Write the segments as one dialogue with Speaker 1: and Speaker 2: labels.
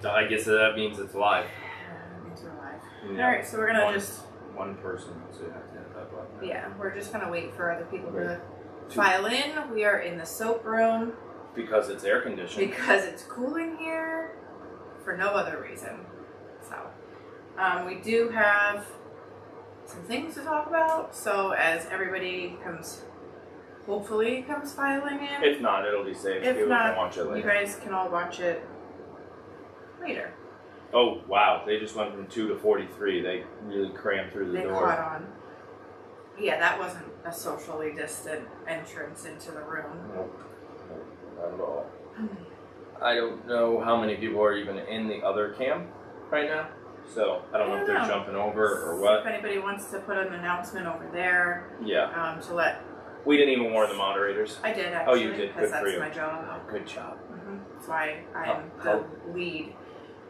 Speaker 1: I guess that means it's live.
Speaker 2: That means we're live.
Speaker 1: Yeah.
Speaker 2: Alright, so we're gonna
Speaker 1: one person, so you have to hit that button.
Speaker 2: Yeah, we're just gonna wait for other people to file in. We are in the soap room.
Speaker 1: Because it's air conditioned.
Speaker 2: Because it's cooling here for no other reason. So, we do have some things to talk about. So as everybody hopefully comes filing in.
Speaker 1: If not, it'll be safe.
Speaker 2: If
Speaker 1: People
Speaker 2: not,
Speaker 1: can watch it later.
Speaker 2: you guys can all watch it later.
Speaker 1: Oh, wow. They just went from 2 to 43. They really crammed through the door.
Speaker 2: They caught on. Yeah, that wasn't a socially distant entrance into the room.
Speaker 1: Nope. Not at all. I don't know how many people are even in the other cam right now. So I don't know if they're jumping over or what.
Speaker 2: If anybody wants to put an announcement over there.
Speaker 1: Yeah.
Speaker 2: To let.
Speaker 1: We didn't even warn the moderators.
Speaker 2: I did actually.
Speaker 1: Oh, you did. Good for you.
Speaker 2: Because that's my job.
Speaker 1: Oh, good job.
Speaker 2: That's why I'm the lead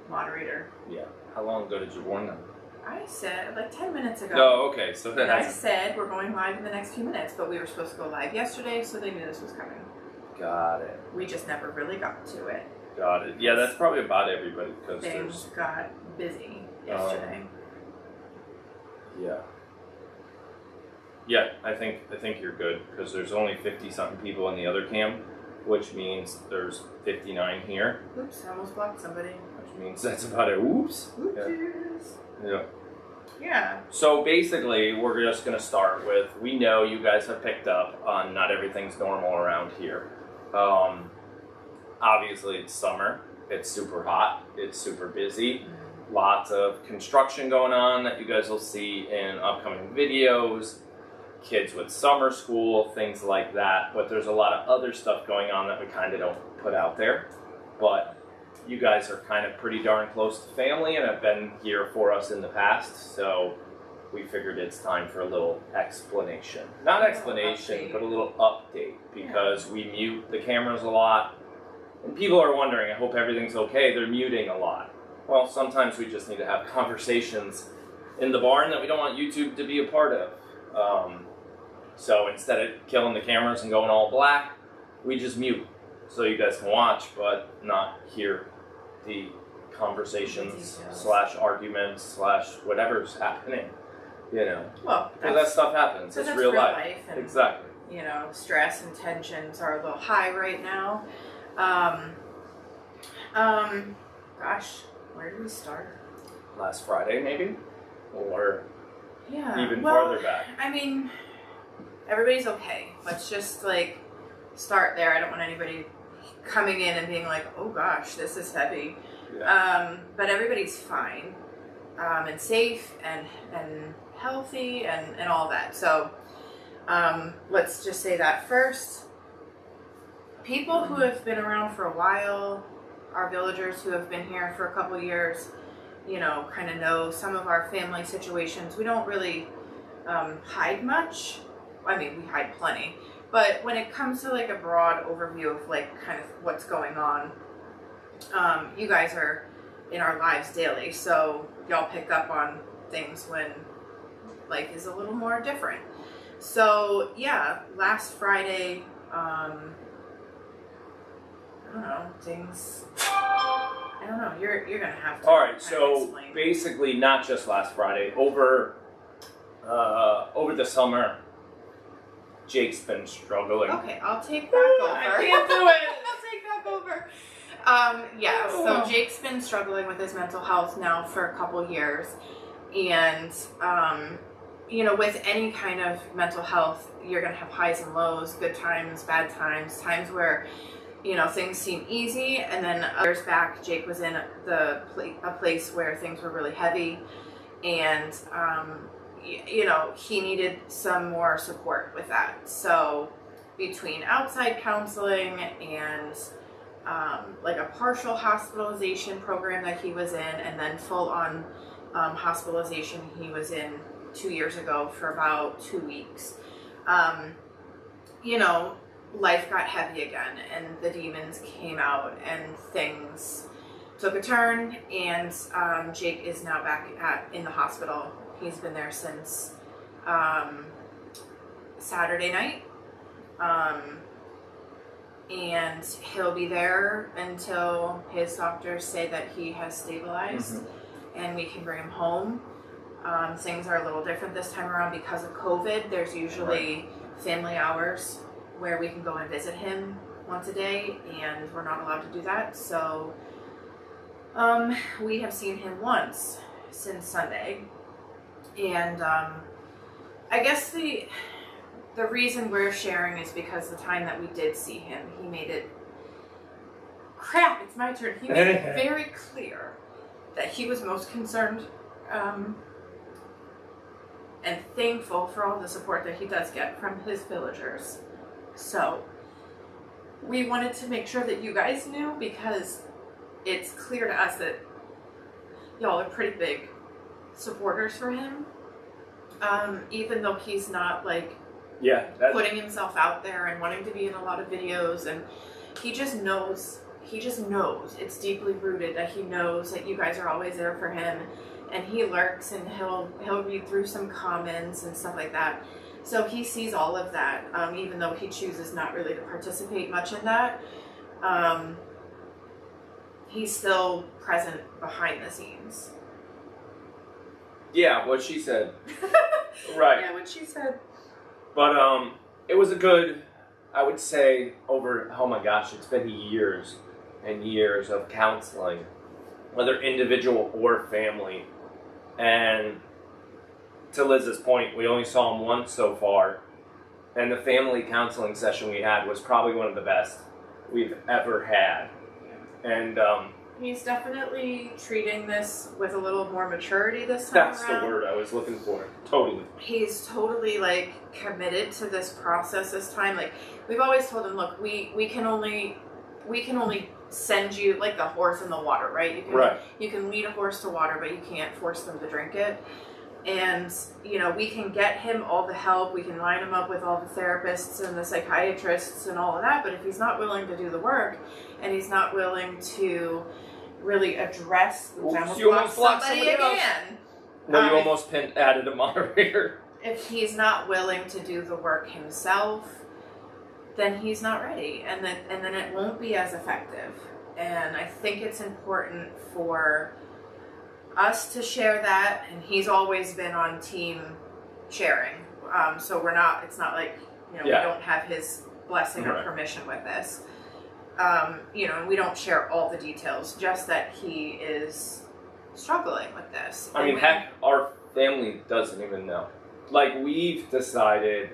Speaker 2: moderator.
Speaker 1: Yeah. How long ago did you warn them?
Speaker 2: I said like 10 minutes ago.
Speaker 1: Oh, okay. So then
Speaker 2: I said we're going live in the next few minutes, but we were supposed to go live yesterday, so they knew this was coming.
Speaker 1: Got it.
Speaker 2: We just never really got to it.
Speaker 1: Got it. Yeah, that's probably about everybody because
Speaker 2: things got busy yesterday.
Speaker 1: Yeah. Yeah, I think you're good because there's only 50-something people in the other cam, which means there's 59 here.
Speaker 2: Oops, I almost blocked somebody.
Speaker 1: Which means that's about it. Oops. Yeah.
Speaker 2: Yeah.
Speaker 1: So basically, we're just going to start with, we know you guys have picked up on not everything's normal around here. Obviously, it's summer. It's super hot. It's super busy. Lots of construction going on that you guys will see in upcoming videos. Kids with summer school, things like that. But there's a lot of other stuff going on that we kind of don't put out there. But you guys are kind of pretty darn close to family and have been here for us in the past. So we figured it's time for a little explanation. Not explanation, but a little update. Because we mute the cameras a lot. And people are wondering, I hope everything's okay. They're muting a lot. Well, sometimes we just need to have conversations in the barn that we don't want YouTube to be a part of. So instead of killing the cameras and going all black, we just mute so you guys can watch but not hear the conversations / arguments / whatever's happening, you know. Well, because that stuff happens. It's real life.
Speaker 2: And,
Speaker 1: exactly.
Speaker 2: You know, stress and tensions are a little high right now. Gosh, where did we start?
Speaker 1: Last Friday, maybe? Or even
Speaker 2: well,
Speaker 1: farther back.
Speaker 2: I mean, everybody's okay. Let's just, like, start there. I don't want anybody coming in and being like, oh gosh, this is heavy. Yeah. But everybody's fine. And safe and healthy and all that. So, let's just say that first. People who have been around for a while, our villagers who have been here for a couple years, you know, kind of know some of our family situations. We don't really hide much. I mean, we hide plenty. But when it comes to like a broad overview of like kind of what's going on, you guys are in our lives daily. So y'all pick up on things when life is a little more different. So yeah, last Friday, I don't know, things, I don't know, you're going to have to.
Speaker 1: All right, so basically not just last Friday, over the summer, Jake's been struggling.
Speaker 2: Okay, I'll take back over.
Speaker 1: I can't do it.
Speaker 2: I'll take back over. Yeah, so Jake's been struggling with his mental health now for a couple years. And, you know, with any kind of mental health, you're going to have highs and lows, good times, bad times, times where, you know, things seem easy. And then years back, Jake was in a place where things were really heavy. And, you know, he needed some more support with that. So between outside counseling and like a partial hospitalization program that he was in, and then full-on hospitalization he was in 2 years ago for about 2 weeks, you know, life got heavy again and the demons came out and things took a turn, and Jake is now back in the hospital. He's been there since Saturday night. and he'll be there until his doctors say that he has stabilized and we can bring him home. Things are a little different this time around because of COVID. There's usually family hours where we can go and visit him once a day, and we're not allowed to do that. So we have seen him once since Sunday, and I guess the reason we're sharing is because the time that we did see him, he made it, crap, it's my turn. He made it very clear that he was most concerned and thankful for all the support that he does get from his villagers. So we wanted to make sure that you guys knew, because it's clear to us that y'all are pretty big supporters for him. Even though he's not like putting himself out there and wanting to be in a lot of videos, and he just knows, it's deeply rooted that he knows that you guys are always there for him, and he lurks and he'll read through some comments and stuff like that. So he sees all of that, even though he chooses not really to participate much in that. He's still present behind the scenes.
Speaker 1: Yeah, what she said. Right.
Speaker 2: Yeah, what she said.
Speaker 1: But it was a good, I would say, over, oh my gosh, it's been years and years of counseling, whether individual or family. And to Liz's point, we only saw him once so far, and the family counseling session we had was probably one of the best we've ever had. And
Speaker 2: he's definitely treating this with a little more maturity this time
Speaker 1: that's
Speaker 2: around.
Speaker 1: the word I was looking for. Totally.
Speaker 2: He's totally like committed to this process this time. Like, we've always told him, look, we can only send you like the horse in the water, right? You can lead a horse to water, but you can't force them to drink it. And, you know, we can get him all the help, we can line him up with all the therapists and the psychiatrists and all of that, but if he's not willing to do the work, and he's not willing to really address,
Speaker 1: you almost blocked somebody again. No, you almost added a moderator.
Speaker 2: If he's not willing to do the work himself, then he's not ready, and then it won't be as effective. And I think it's important for us to share that, and he's always been on team sharing. So it's not like, you know, we don't have his blessing or permission with this. You know, and we don't share all the details, just that he is struggling with this.
Speaker 1: I mean, heck, our family doesn't even know. Like, we've decided,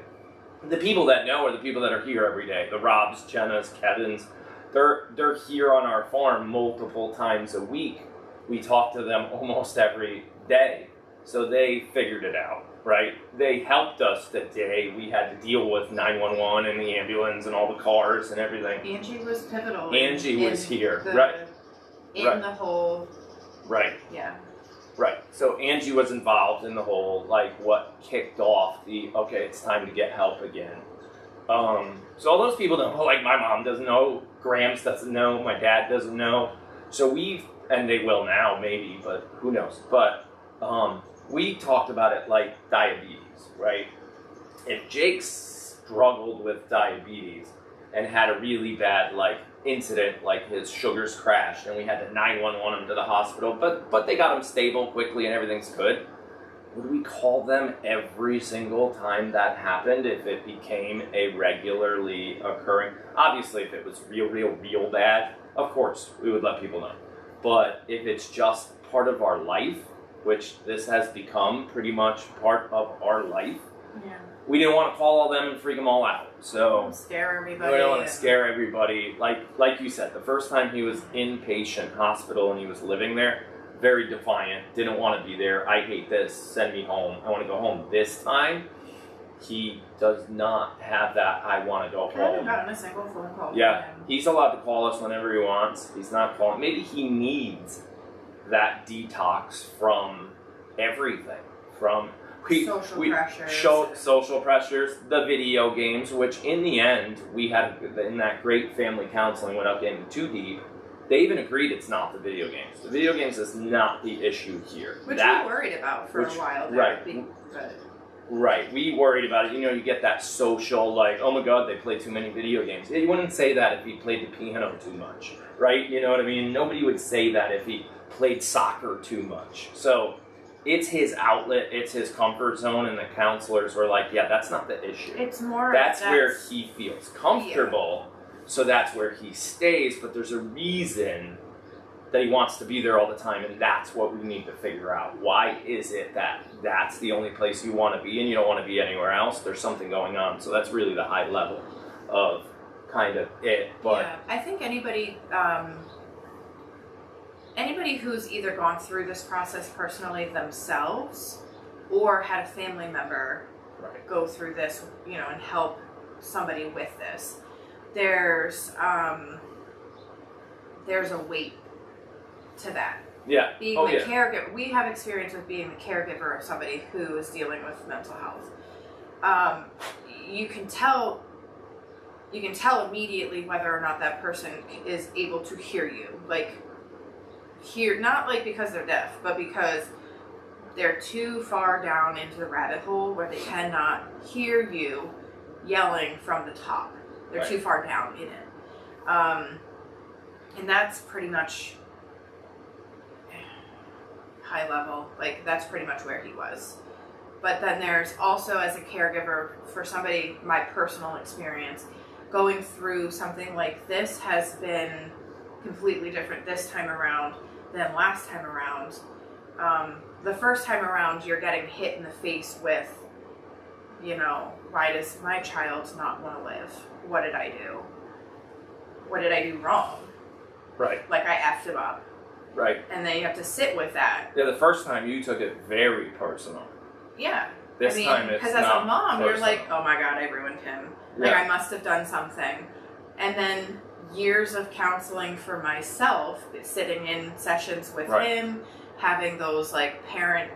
Speaker 1: the people that know are the people that are here every day. The Robs, Jennas, Kevins, they're here on our farm multiple times a week. We talk to them almost every day. So they figured it out, right? They helped us the day we had to deal with 911 and the ambulance and all the cars and everything.
Speaker 2: Angie was pivotal.
Speaker 1: Angie was here,
Speaker 2: the whole...
Speaker 1: Right.
Speaker 2: Yeah.
Speaker 1: Right. So Angie was involved in the whole, like, what kicked off the, okay, it's time to get help again. So all those people don't know, like, my mom doesn't know, Grams doesn't know, my dad doesn't know. So and they will now, maybe, but who knows. But we talked about it like diabetes, right? If Jake struggled with diabetes and had a really bad, like, incident, like his sugars crashed and we had to 911 him to the hospital, but they got him stable quickly and everything's good, would we call them every single time that happened if it became a regularly occurring? Obviously, if it was real bad, of course, we would let people know. But if it's just part of our life, which this has become pretty much part of our life, we didn't want to call all them and freak them all out. So
Speaker 2: don't scare everybody.
Speaker 1: We don't want to scare everybody. Like you said, the first time he was inpatient hospital and he was living there, very defiant, didn't want to be there. I hate this. Send me home. I want to go home. This time, he does not have that. I want to go home. I haven't
Speaker 2: gotten a single phone call.
Speaker 1: Yeah, he's allowed to call us whenever he wants. He's not calling. Maybe he needs that detox from everything. From social pressures, the video games, which in the end, we had, in that great family counseling, without getting too deep, they even agreed it's not the video games. The video games is not the issue here.
Speaker 2: Which we worried about for a while there.
Speaker 1: Right. Right. We worried about it. You know, you get that social, like, oh my God, they play too many video games. You wouldn't say that if he played the piano too much, right? You know what I mean? Nobody would say that if he played soccer too much. So it's his outlet, it's his comfort zone, and the counselors were like, yeah, that's not the issue.
Speaker 2: It's more
Speaker 1: that's where he feels comfortable, so that's where he stays, but there's a reason that he wants to be there all the time, and that's what we need to figure out. Why is it that that's the only place you want to be and you don't want to be anywhere else? There's something going on. So that's really the high level of kind of it. But
Speaker 2: yeah, I think anybody who's either gone through this process personally themselves or had a family member go through this, you know, and help somebody with this, there's a weight to that.
Speaker 1: Yeah.
Speaker 2: Being the caregiver, we have experience with being the caregiver of somebody who is dealing with mental health. You can tell immediately whether or not that person is able to hear you. Like, not like because they're deaf, but because they're too far down into the rabbit hole where they cannot hear you yelling from the top. They're too far down in it. And that's pretty much high level, like that's pretty much where he was. But then there's also, as a caregiver for somebody, my personal experience going through something like this has been completely different this time around than last time around. The first time around, you're getting hit in the face with, you know, why does my child not want to live? What did I do? What did I do wrong?
Speaker 1: Right.
Speaker 2: Like I effed him up.
Speaker 1: Right.
Speaker 2: And then you have to sit with that.
Speaker 1: Yeah, the first time you took it very personal.
Speaker 2: Yeah.
Speaker 1: This time it's
Speaker 2: because as a mom,
Speaker 1: personal.
Speaker 2: you're like, oh my God, I ruined him. Like I must have done something. And then years of counseling for myself, sitting in sessions with him, having those like parent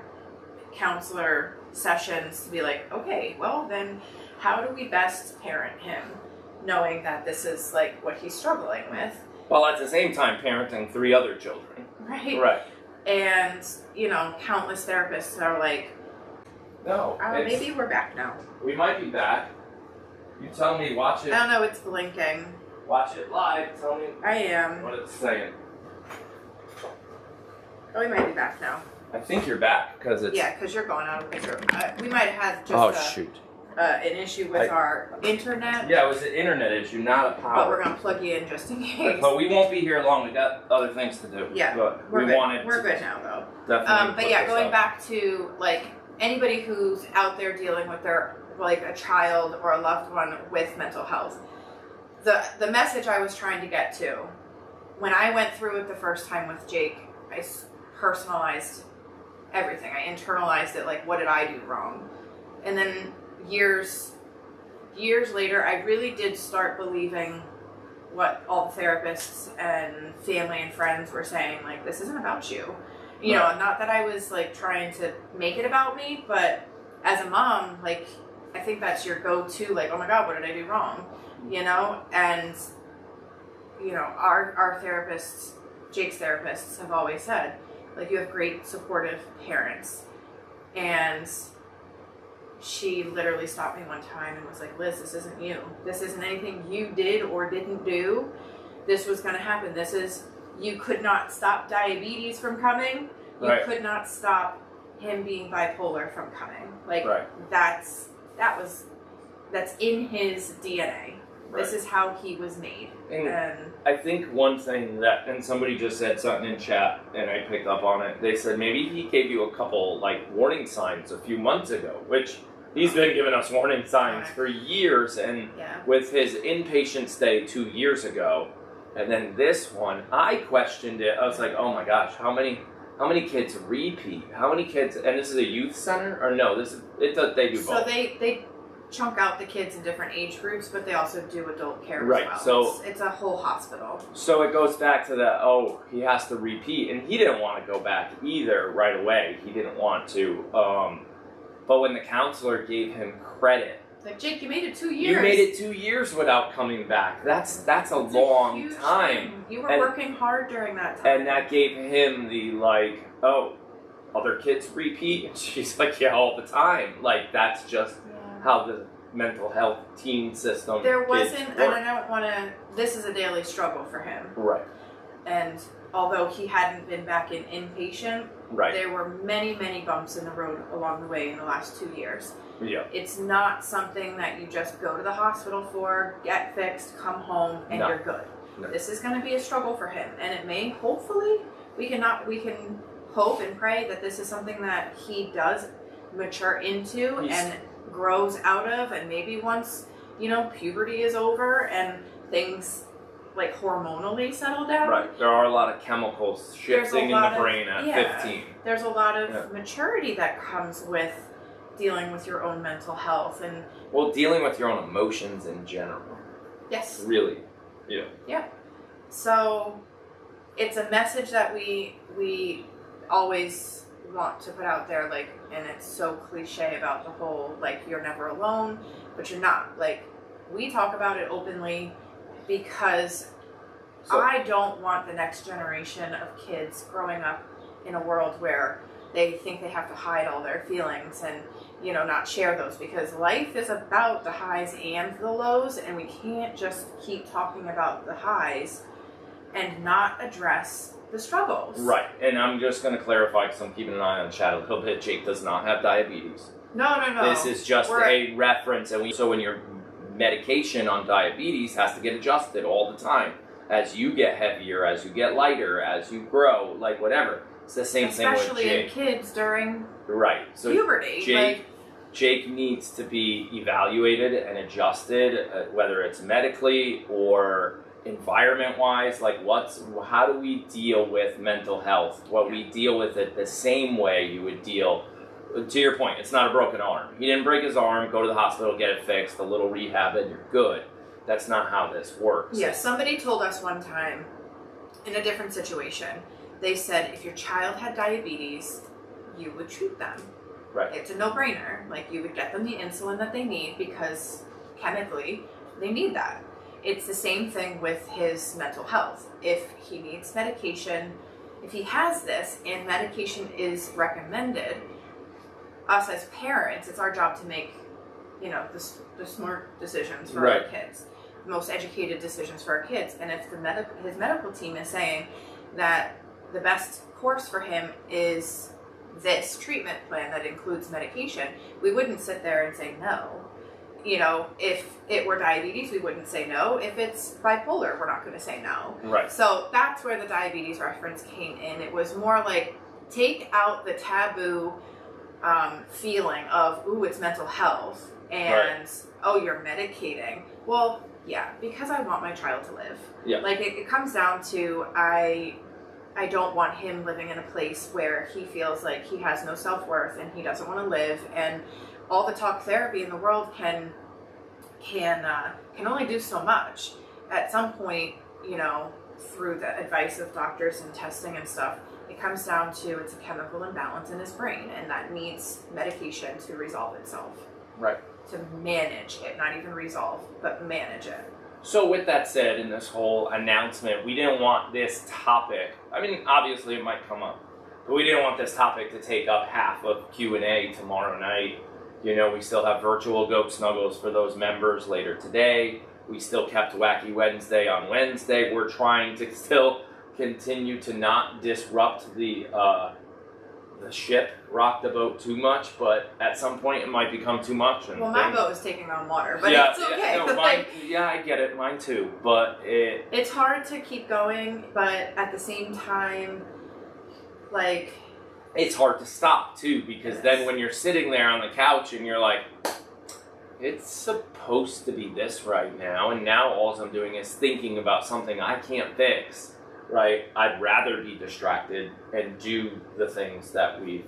Speaker 2: counselor sessions to be like, okay, well then how do we best parent him? Knowing that this is like what he's struggling with.
Speaker 1: While at the same time parenting 3 other children.
Speaker 2: Right.
Speaker 1: Right.
Speaker 2: And, you know, countless therapists are like,
Speaker 1: no.
Speaker 2: Maybe we're back now.
Speaker 1: We might be back. You tell me, watch it.
Speaker 2: I don't know, it's blinking.
Speaker 1: Watch it live. Tell me
Speaker 2: I am.
Speaker 1: what it's saying.
Speaker 2: Oh, we might be back now.
Speaker 1: I think you're back because it's...
Speaker 2: Yeah, because you're going out of the picture. We might have had just an issue with our internet.
Speaker 1: Yeah, it was an internet issue, not a power.
Speaker 2: But we're going to plug you in just in case.
Speaker 1: But we won't be here long. We got other things to do.
Speaker 2: Yeah,
Speaker 1: but
Speaker 2: we're good now, though.
Speaker 1: Definitely.
Speaker 2: But yeah, going back to, like, anybody who's out there dealing with their, like, a child or a loved one with mental health, the message I was trying to get to, when I went through it the first time with Jake, I personalized everything. I internalized it, like, what did I do wrong? And then years later, I really did start believing what all the therapists and family and friends were saying, like, this isn't about you. You know, not that I was, like, trying to make it about me, but as a mom, like, I think that's your go-to, like, oh my God, what did I do wrong? You know? And, you know, our therapists, Jake's therapists, have always said, like, you have great supportive parents. And she literally stopped me one time and was like, Liz, this isn't you. This isn't anything you did or didn't do. This was going to happen. This is, you could not stop diabetes from coming. You could not stop him being bipolar from coming. Like, that's in his DNA. This is how he was made. And
Speaker 1: I think one thing that, and somebody just said something in chat, and I picked up on it. They said maybe he gave you a couple, like, warning signs a few months ago, which he's been giving us warning signs for years. And with his inpatient stay 2 years ago, and then this one, I questioned it. I was like, oh my gosh, how many kids repeat? How many kids? And this is a youth center, or no? They do both.
Speaker 2: So they chunk out the kids in different age groups, but they also do adult care as well.
Speaker 1: So
Speaker 2: it's a whole hospital.
Speaker 1: So it goes back to that, he has to repeat, and he didn't want to go back either right away. He didn't want to. But when the counselor gave him credit,
Speaker 2: like, Jake, you made it 2 years.
Speaker 1: You made it 2 years without coming back. That's a long time.
Speaker 2: You were working hard during that time.
Speaker 1: And that gave him the, like, other kids repeat? And she's like, yeah, all the time. Like, that's just how the mental health teen system
Speaker 2: There wasn't,
Speaker 1: work.
Speaker 2: and I don't want to, this is a daily struggle for him.
Speaker 1: Right.
Speaker 2: And although he hadn't been back in inpatient,
Speaker 1: Right.
Speaker 2: there were many, many bumps in the road along the way in the last 2 years.
Speaker 1: Yeah.
Speaker 2: It's not something that you just go to the hospital for, get fixed, come home, and you're good. No. This is going to be a struggle for him, and it may, hopefully, we can hope and pray that this is something that he does mature into and grows out of, and maybe once, puberty is over and things like hormonally settle down.
Speaker 1: Right. There are a lot of chemicals shifting in the brain at 15.
Speaker 2: There's a lot of maturity that comes with dealing with your own mental health and
Speaker 1: dealing with your own emotions in general.
Speaker 2: Yes.
Speaker 1: Really. Yeah.
Speaker 2: Yeah. So it's a message that we always want to put out there, like, and it's so cliche about the whole, like, you're never alone, but you're not. Like, we talk about it openly because I don't want the next generation of kids growing up in a world where they think they have to hide all their feelings and, not share those, because life is about the highs and the lows, and we can't just keep talking about the highs and not address the struggles.
Speaker 1: Right, and I'm just going to clarify because I'm keeping an eye on chat a little bit. Jake does not have diabetes.
Speaker 2: No.
Speaker 1: This is just a reference, and so when your medication on diabetes has to get adjusted all the time as you get heavier, as you get lighter, as you grow, like whatever. It's the same thing with Jake.
Speaker 2: Especially in kids during
Speaker 1: puberty. Jake needs to be evaluated and adjusted, whether it's medically or environment-wise. Like, how do we deal with mental health? We deal with it the same way you would deal. To your point, it's not a broken arm. He didn't break his arm, go to the hospital, get it fixed, a little rehab, and you're good. That's not how this works.
Speaker 2: Yeah, somebody told us one time in a different situation, they said if your child had diabetes, you would treat them.
Speaker 1: Right.
Speaker 2: It's a no-brainer. Like, you would get them the insulin that they need because chemically they need that. It's the same thing with his mental health. If he needs medication, if he has this and medication is recommended, us as parents, it's our job to make, the smart decisions for our kids, the most educated decisions for our kids. And if his medical team is saying that the best course for him is this treatment plan that includes medication, we wouldn't sit there and say no. If it were diabetes, we wouldn't say no. If it's bipolar, we're not going to say no.
Speaker 1: Right.
Speaker 2: So that's where the diabetes reference came in. It was more like, take out the taboo feeling of, ooh, it's mental health, and you're medicating. Well, yeah, because I want my child to live.
Speaker 1: Yeah.
Speaker 2: Like, it comes down to, I don't want him living in a place where he feels like he has no self-worth and he doesn't want to live, and all the talk therapy in the world can only do so much. At some point, through the advice of doctors and testing and stuff, it comes down to it's a chemical imbalance in his brain, and that needs medication to resolve itself.
Speaker 1: Right.
Speaker 2: To manage it, not even resolve, but manage it.
Speaker 1: So with that said, in this whole announcement, we didn't want this topic, I mean, obviously it might come up, but we didn't want this topic to take up half of Q&A tomorrow night. We still have virtual Goat Snuggles for those members later today. We still kept Wacky Wednesday on Wednesday. We're trying to still continue to not disrupt the ship, rock the boat too much, but at some point it might become too much. And
Speaker 2: my boat is taking on water, but it's okay.
Speaker 1: I get it, mine too, but
Speaker 2: it's hard to keep going, but at the same time, like,
Speaker 1: it's hard to stop too, because then when you're sitting there on the couch and you're like, it's supposed to be this right now, and now all I'm doing is thinking about something I can't fix. Right, I'd rather be distracted and do the things that we've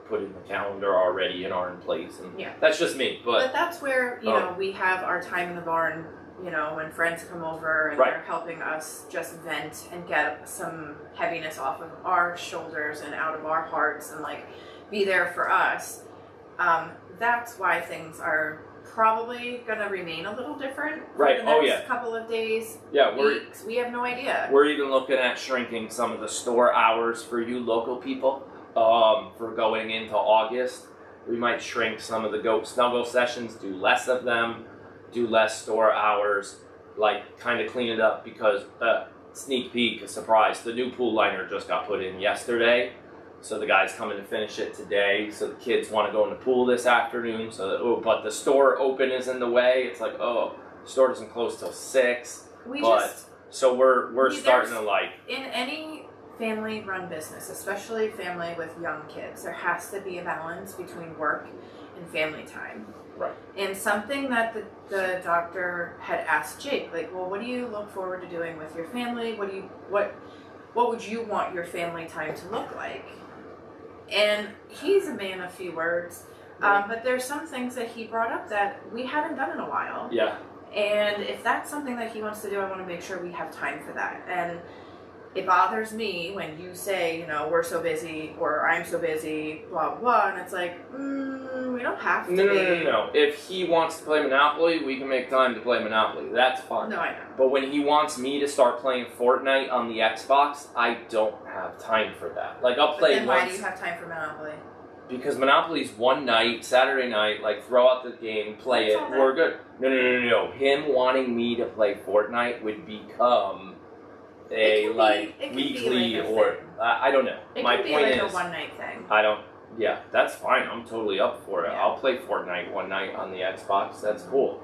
Speaker 1: put in the calendar already and are in place, and that's just me. But
Speaker 2: that's where we have our time in the barn. When friends come over and they're helping us just vent and get some heaviness off of our shoulders and out of our hearts, and be there for us. That's why things are probably going to remain a little different for the next couple of days, weeks. We have no idea.
Speaker 1: We're even looking at shrinking some of the store hours for you local people. for going into August. We might shrink some of the goat snuggle sessions, do less of them, do less store hours, like kind of clean it up because sneak peek, a surprise, the new pool liner just got put in yesterday. So the guy's coming to finish it today. So the kids want to go in the pool this afternoon. So but the store open is in the way. It's like, oh, the store doesn't close till 6. So we're starting to like
Speaker 2: in any family-run business, especially family with young kids, there has to be a balance between work and family time.
Speaker 1: Right.
Speaker 2: And something that the doctor had asked Jake, like, well, what do you look forward to doing with your family? What would you want your family time to look like? And he's a man of few words, but there's some things that he brought up that we haven't done in a while.
Speaker 1: Yeah.
Speaker 2: And if that's something that he wants to do, I want to make sure we have time for that. And it bothers me when you say, you know, we're so busy or I'm so busy, blah, blah, and it's like, we don't have to be.
Speaker 1: No. If he wants to play Monopoly, we can make time to play Monopoly. That's fine.
Speaker 2: No, I know.
Speaker 1: But when he wants me to start playing Fortnite on the Xbox, I don't have time for that. Like, I'll play
Speaker 2: then why do you have time for Monopoly?
Speaker 1: Because Monopoly's one night, Saturday night, like, throw out the game, play it, we're good. No. Him wanting me to play Fortnite would become a, weekly or... I don't know.
Speaker 2: It
Speaker 1: My
Speaker 2: could be
Speaker 1: point
Speaker 2: like
Speaker 1: is,
Speaker 2: a one-night thing.
Speaker 1: Yeah, that's fine. I'm totally up for it.
Speaker 2: Yeah.
Speaker 1: I'll play Fortnite one night on the Xbox. That's cool.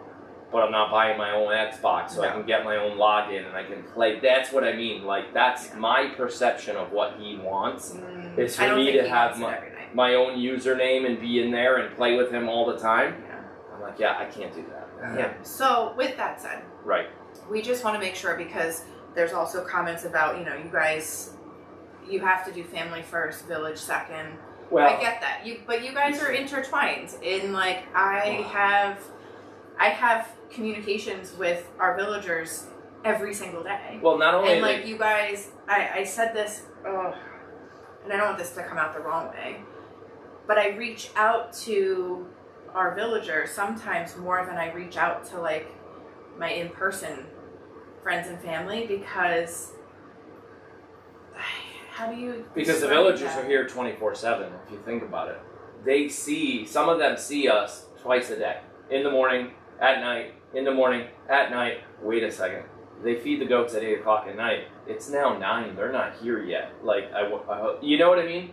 Speaker 1: But I'm not buying my own Xbox, so I can get my own login and I can play. That's what I mean. Like, that's my perception of what he wants. Is for me to have my own username and be in there and play with him all the time.
Speaker 2: Yeah.
Speaker 1: I'm like, yeah, I can't do that.
Speaker 2: Yeah. So, with that said,
Speaker 1: right.
Speaker 2: We just want to make sure, because there's also comments about, you know, you guys, you have to do family first, village second. Well, I get that. But you guys are intertwined in, like, I have communications with our villagers every single day.
Speaker 1: Well, not only...
Speaker 2: And, like, you guys, I said this, and I don't want this to come out the wrong way, but I reach out to our villagers sometimes more than I reach out to, like, my in-person friends and family, because... How do you...
Speaker 1: Because the villagers are here 24/7, if you think about it. They see, some of them see us twice a day. In the morning, at night, in the morning, at night. Wait a second. They feed the goats at 8 o'clock at night. It's now 9. They're not here yet. Like, you know what I mean?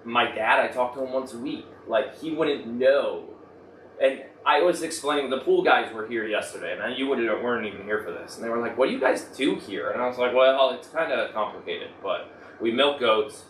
Speaker 1: My dad, I talk to him once a week. Like, he wouldn't know. And I was explaining, the pool guys were here yesterday, and you weren't even here for this. And they were like, what do you guys do here? And I was like, well, it's kind of complicated, but... We milk goats,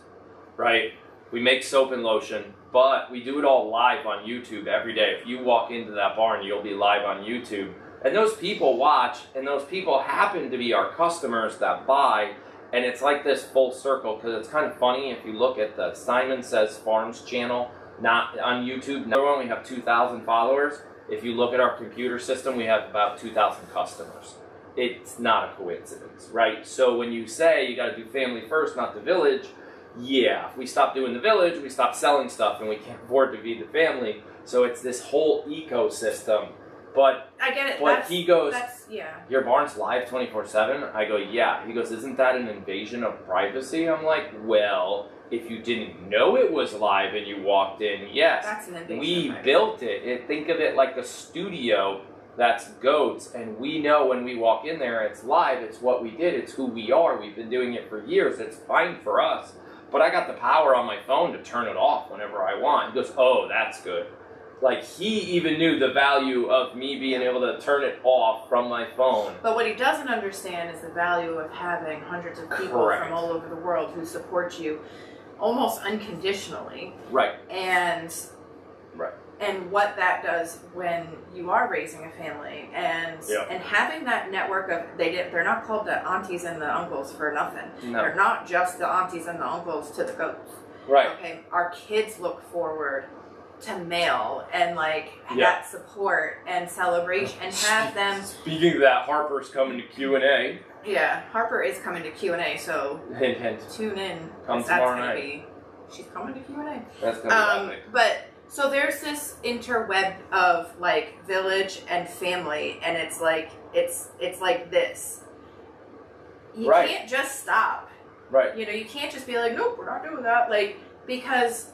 Speaker 1: right? We make soap and lotion, but we do it all live on YouTube every day. If you walk into that barn, you'll be live on YouTube. And those people watch, and those people happen to be our customers that buy, and it's like this full circle, because it's kind of funny if you look at the Simon Says Farms channel, not on YouTube. Now we only have 2,000 followers. If you look at our computer system, we have about 2,000 customers. It's not a coincidence, right? So when you say you got to do family first, not the village, yeah, if we stop doing the village, we stop selling stuff, and we can't afford to feed the family. So it's this whole ecosystem. But
Speaker 2: I get it.
Speaker 1: But he goes,
Speaker 2: yeah.
Speaker 1: Your barn's live 24/7? I go, yeah. He goes, isn't that an invasion of privacy? I'm like, well, if you didn't know it was live and you walked in, yes.
Speaker 2: That's an invasion
Speaker 1: we
Speaker 2: of privacy.
Speaker 1: built it. Think of it like a studio. That's goats, and we know when we walk in there, it's live, it's what we did, it's who we are, we've been doing it for years, it's fine for us. But I got the power on my phone to turn it off whenever I want. He goes, oh, that's good. Like, he even knew the value of me being able to turn it off from my phone.
Speaker 2: But what he doesn't understand is the value of having hundreds of people from all over the world who support you almost unconditionally.
Speaker 1: Right.
Speaker 2: And what that does when you are raising a family, and having that network of they're not called the aunties and the uncles for nothing.
Speaker 1: No.
Speaker 2: They're not just the aunties and the uncles to the goats.
Speaker 1: Right.
Speaker 2: Okay. Our kids look forward to mail and that support and celebration and have them.
Speaker 1: Speaking of that, Harper's coming to Q&A.
Speaker 2: Yeah, Harper is coming to Q&A, so
Speaker 1: hint, hint.
Speaker 2: Tune in.
Speaker 1: Come tomorrow night.
Speaker 2: She's coming to Q&A.
Speaker 1: That's gonna be epic.
Speaker 2: But. So there's this interweb of village and family, and it's like this. You can't just stop.
Speaker 1: Right.
Speaker 2: You know, you can't just be like, nope, we're not doing that. Like, because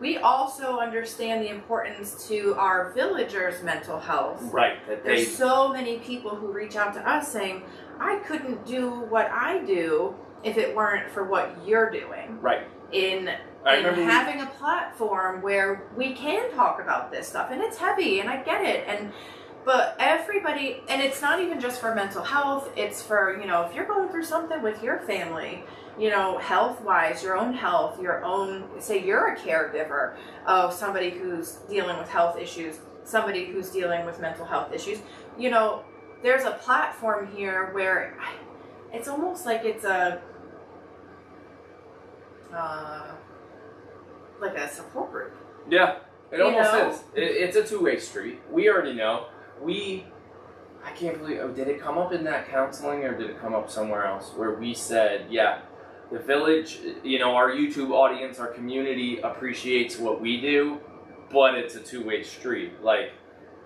Speaker 2: we also understand the importance to our villagers' mental health.
Speaker 1: Right.
Speaker 2: There's so many people who reach out to us saying, I couldn't do what I do if it weren't for what you're doing.
Speaker 1: Right.
Speaker 2: In having a platform where we can talk about this stuff, and it's heavy, and I get it, but everybody, and it's not even just for mental health, it's for, you know, if you're going through something with your family, you know, health-wise, your own health, your own, say you're a caregiver of somebody who's dealing with health issues, somebody who's dealing with mental health issues, you know, there's a platform here where it's almost like it's a like a support group.
Speaker 1: Yeah, it almost is. It's a two-way street. We already know. I can't believe, did it come up in that counseling or did it come up somewhere else where we said, yeah, the village, you know, our YouTube audience, our community appreciates what we do, but it's a two-way street. Like,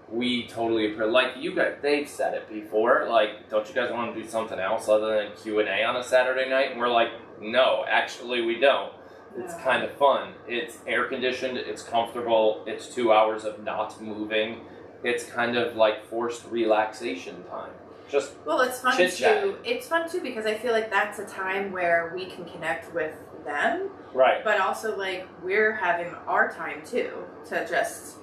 Speaker 1: we totally, like you guys, they've said it before, like, don't you guys want to do something else other than Q&A on a Saturday night? And we're like, no, actually we don't. It's kind of fun. It's air conditioned, it's comfortable, it's 2 hours of not moving. It's kind of like forced relaxation time. Just
Speaker 2: it's fun
Speaker 1: chit-chat.
Speaker 2: too. It's fun too because I feel like that's a time where we can connect with them.
Speaker 1: Right.
Speaker 2: But also like we're having our time too to just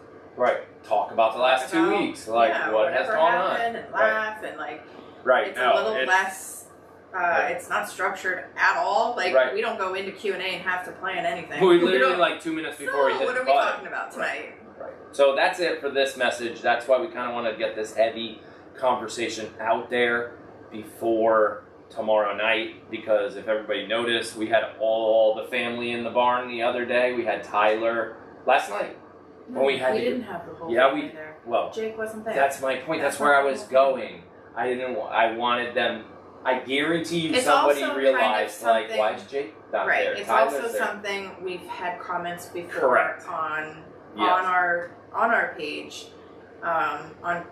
Speaker 1: talk about the last 2 weeks, like what has gone on,
Speaker 2: and laugh and like it's a little less. It's not structured at all. Like we don't go into Q&A and have to plan anything.
Speaker 1: We literally like 2 minutes before we hit the button.
Speaker 2: What are we talking about tonight?
Speaker 1: Right. So that's it for this message. That's why we kind of want to get this heavy conversation out there before tomorrow night, because if everybody noticed, we had all the family in the barn the other day. We had Tyler last night.
Speaker 2: No, we didn't have the whole family there.
Speaker 1: Well,
Speaker 2: Jake wasn't there.
Speaker 1: That's my point. That's where I was going. I wanted them. I guarantee you somebody realized, like, why is Jake not there?
Speaker 2: It's
Speaker 1: Tyler's
Speaker 2: also
Speaker 1: there.
Speaker 2: something we've had comments before.
Speaker 1: Correct.
Speaker 2: on our page, on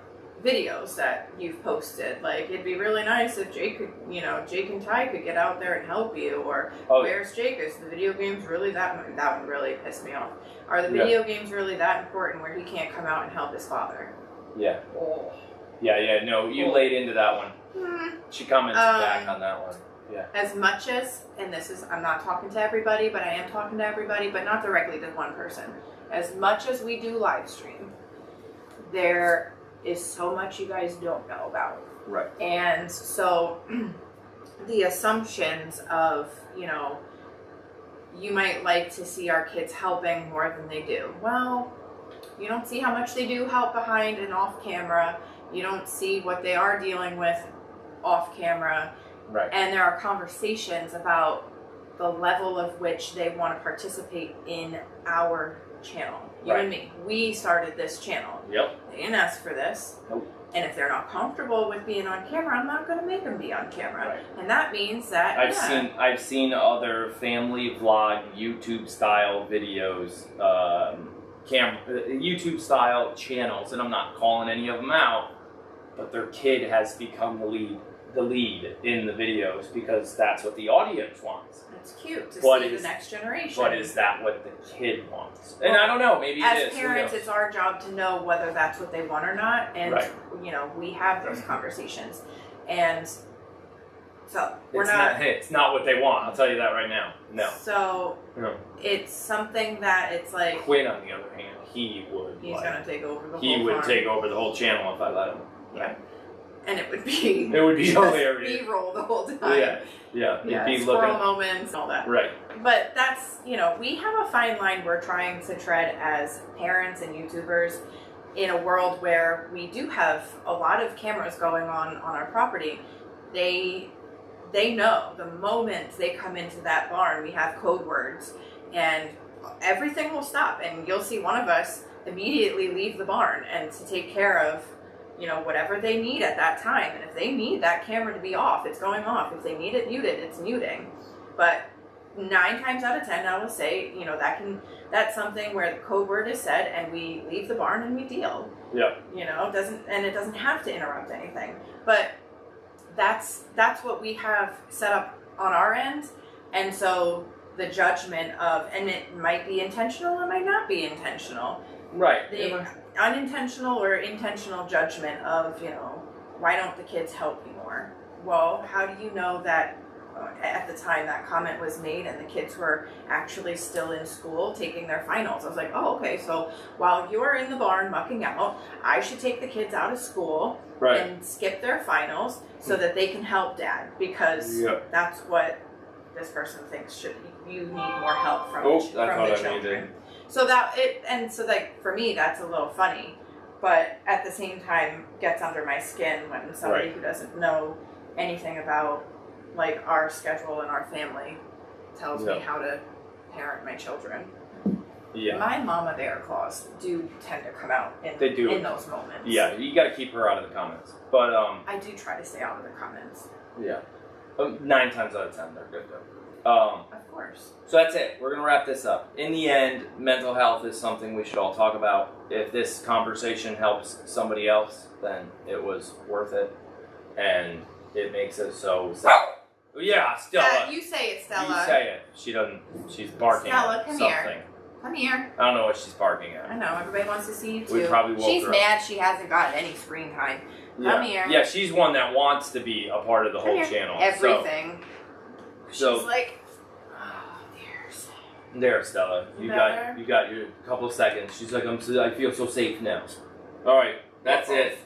Speaker 2: videos that you've posted. Like, it'd be really nice if Jake could, you know, Jake and Ty could get out there and help you, or where's Jake? Is the video games really that one really pissed me off. Are the video games really that important where he can't come out and help his father?
Speaker 1: Yeah. Oh. Yeah, no, you laid into that one. She commented back on that one. Yeah.
Speaker 2: As much as, and this is, I'm not talking to everybody, but I am talking to everybody, but not directly to one person. As much as we do live stream, there is so much you guys don't know about.
Speaker 1: Right.
Speaker 2: And so the assumptions of, you know, you might like to see our kids helping more than they do. Well, you don't see how much they do help behind and off camera. You don't see what they are dealing with off camera.
Speaker 1: Right.
Speaker 2: And there are conversations about the level of which they want to participate in our channel. You and me. We started this channel.
Speaker 1: Yep.
Speaker 2: They didn't ask for this.
Speaker 1: Nope.
Speaker 2: And if they're not comfortable with being on camera, I'm not going to make them be on camera.
Speaker 1: Right.
Speaker 2: And that means that
Speaker 1: I've seen other family vlog YouTube style videos, YouTube style channels, and I'm not calling any of them out, but their kid has become the lead in the videos because that's what the audience wants.
Speaker 2: It's cute to see the next generation.
Speaker 1: But is that what the kid wants? And I don't know, maybe it is.
Speaker 2: As parents, it's our job to know whether that's what they want or not. And, you know, we have those conversations. And so
Speaker 1: it's not what they want, I'll tell you that right now. No.
Speaker 2: So it's something that it's like...
Speaker 1: Quinn, on the other hand, he's going
Speaker 2: to take over the whole
Speaker 1: He would take over the whole channel if I let him.
Speaker 2: Yeah. And it would be
Speaker 1: hilarious.
Speaker 2: B-roll the whole time.
Speaker 1: Yeah.
Speaker 2: It'd be squirrel moments, all that.
Speaker 1: Right.
Speaker 2: But that's, you know, we have a fine line we're trying to tread as parents and YouTubers in a world where we do have a lot of cameras going on our property. They know the moment they come into that barn, we have code words, and everything will stop, and you'll see one of us immediately leave the barn and to take care of, you know, whatever they need at that time. And if they need that camera to be off, it's going off. If they need it muted, it's muting. But 9 times out of 10, I will say, you know, that's something where the code word is said and we leave the barn and we deal.
Speaker 1: Yeah.
Speaker 2: You know, it doesn't have to interrupt anything. But that's what we have set up on our end. And so the judgment of, and it might be intentional, it might not be intentional.
Speaker 1: Right.
Speaker 2: The unintentional or intentional judgment of, why don't the kids help you more? Well, how do you know that at the time that comment was made and the kids were actually still in school taking their finals? I was like, oh, okay, so while you're in the barn mucking out, I should take the kids out of school and skip their finals so that they can help dad, because that's what this person thinks you need more help from the children. So for me, that's a little funny, but at the same time gets under my skin when somebody who doesn't know anything about like our schedule and our family tells me how to parent my children. Yeah. My mama bear claws do tend to come out in those moments.
Speaker 1: Yeah, you got to keep her out of the comments. But
Speaker 2: I do try to stay out of the comments.
Speaker 1: Yeah. 9 times out of 10 they're good though.
Speaker 2: Of course.
Speaker 1: So that's it. We're going to wrap this up. In the end, mental health is something we should all talk about. If this conversation helps somebody else, then it was worth it. And it makes it so... Yeah, Stella.
Speaker 2: You say it, Stella.
Speaker 1: You say it. She doesn't... She's barking at something.
Speaker 2: Here. Come here.
Speaker 1: I don't know what she's barking at.
Speaker 2: I know. Everybody wants to see you too.
Speaker 1: We probably woke
Speaker 2: She's
Speaker 1: her
Speaker 2: mad
Speaker 1: up.
Speaker 2: she hasn't got any screen time. Come here.
Speaker 1: Yeah, she's one that wants to be a part of the whole channel.
Speaker 2: Everything.
Speaker 1: So,
Speaker 2: she's like...
Speaker 1: There, Stella. You got your couple of seconds. She's like, I feel so safe now. All right, that's it.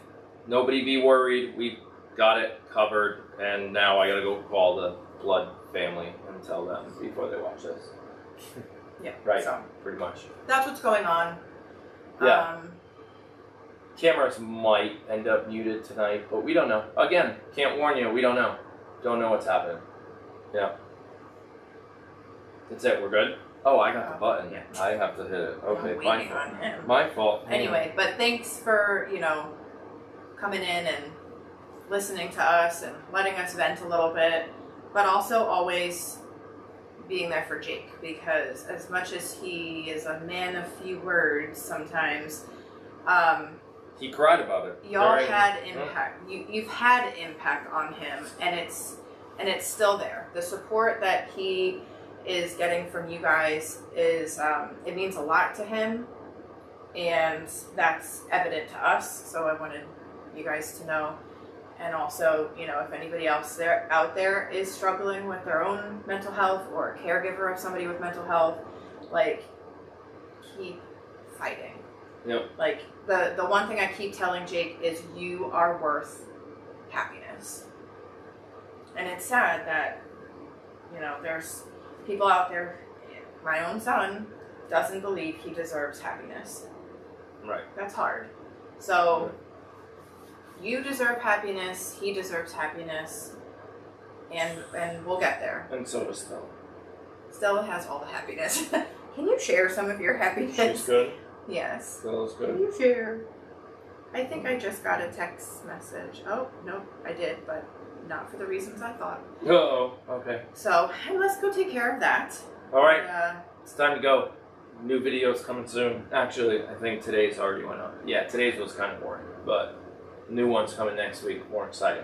Speaker 1: Nobody be worried. We got it covered, and now I gotta go call the Blood family and tell them before they watch this.
Speaker 2: Yeah.
Speaker 1: Right.
Speaker 2: So
Speaker 1: pretty much.
Speaker 2: that's what's going on.
Speaker 1: Yeah. Cameras might end up muted tonight, but we don't know. Again, can't warn you. We don't know. Don't know what's happening. Yeah. That's it. We're good. Oh, I got the button.
Speaker 2: Yeah.
Speaker 1: I have to hit it. Okay,
Speaker 2: I'm
Speaker 1: my
Speaker 2: waiting
Speaker 1: fault.
Speaker 2: on him.
Speaker 1: My fault.
Speaker 2: Anyway, but thanks for, coming in and listening to us and letting us vent a little bit, but also always being there for Jake, because as much as he is a man of few words sometimes,
Speaker 1: he cried about it.
Speaker 2: Y'all had impact. You've had impact on him, and it's still there. The support that he is getting from you guys is it means a lot to him, and that's evident to us. So I wanted you guys to know, and also, if anybody else out there is struggling with their own mental health or a caregiver of somebody with mental health, like, keep fighting.
Speaker 1: Yep.
Speaker 2: Like, the one thing I keep telling Jake is you are worth happiness. And it's sad that, there's people out there, my own son doesn't believe he deserves happiness.
Speaker 1: Right.
Speaker 2: That's hard. So, you deserve happiness, he deserves happiness, and we'll get there.
Speaker 1: And so does Stella.
Speaker 2: Stella has all the happiness. Can you share some of your happiness?
Speaker 1: She's good?
Speaker 2: Yes.
Speaker 1: Stella's good?
Speaker 2: Can you share? I think I just got a text message. Oh, no, I did, but not for the reasons I thought.
Speaker 1: Uh-oh. Okay.
Speaker 2: So, let's go take care of that.
Speaker 1: All right. It's time to go. New videos coming soon. Actually, I think today's already went up. Yeah, today's was kind of boring, but new ones coming next week. More exciting.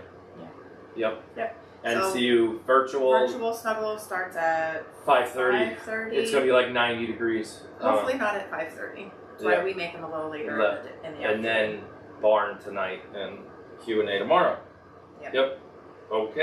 Speaker 2: Yeah.
Speaker 1: Yep. And so, see you virtual.
Speaker 2: Virtual Snuggle starts at
Speaker 1: 5:30.
Speaker 2: 5:30.
Speaker 1: It's going to be like 90 degrees.
Speaker 2: Hopefully not at 5:30. That's why we make them a little later in the afternoon.
Speaker 1: And then Barn tonight and Q&A tomorrow.
Speaker 2: Yep.
Speaker 1: Yep. Okay.